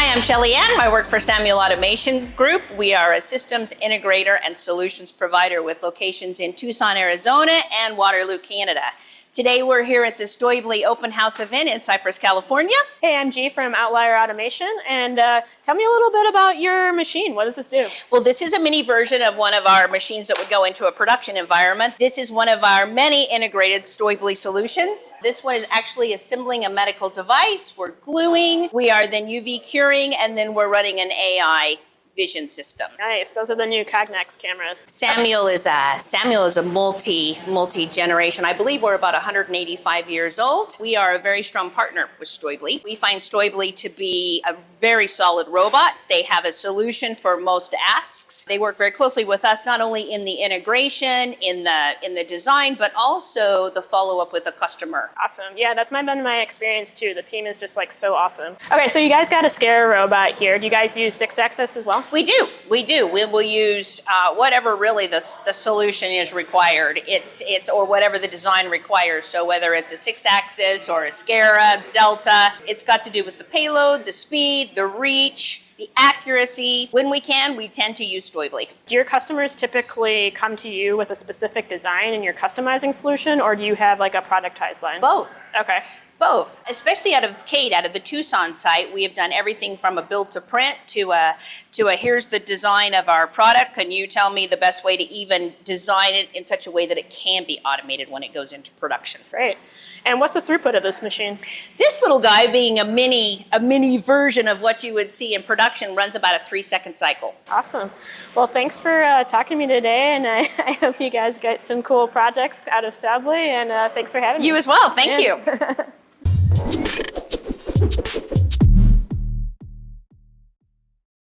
Hi, I'm Shelley Ann. I work for Samuel Automation Group. We are a systems integrator and solutions provider with locations in Tucson, Arizona and Waterloo, Canada. Today we're here at the Staubli Open House event in Cypress, California. Hey, I'm G from Outlier Automation, and tell me a little bit about your machine. What does this do? Well, this is a mini version of one of our machines that would go into a production environment. This is one of our many integrated Staubli solutions. This one is actually assembling a medical device. We're gluing, we are then UV curing, and then we're running an AI vision system. Nice. Those are the new Cognex cameras. Samuel is a multi-generation. I believe we're about 185 years old. We are a very strong partner with Staubli. We find Staubli to be a very solid robot. They have a solution for most asks. They work very closely with us, not only in the integration, in the design, but also the follow-up with the customer. Awesome. Yeah, that's been my experience too. The team is just like so awesome. Okay, so you guys got a scare robot here. Do you guys use 6-axis as well? We do. We will use whatever really the solution is required. It's or whatever the design requires. So whether it's a 6-axis or a Scara, Delta, it's got to do with the payload, the speed, the reach, the accuracy. When we can, we tend to use Staubli. Do your customers typically come to you with a specific design in your customizing solution, or do you have like a productized line? Both. Okay. Both, especially out of Kate, out of the Tucson site, we have done everything from a build to print to a here's the design of our product. Can you tell me the best way to even design it in such a way that it can be automated when it goes into production? Great. And what's the throughput of this machine? This little guy, being a mini version of what you would see in production, runs about a 3-second cycle. Awesome. Well, thanks for talking to me today, and I hope you guys get some cool projects out of Staubli, and thanks for having me. You as well. Thank you.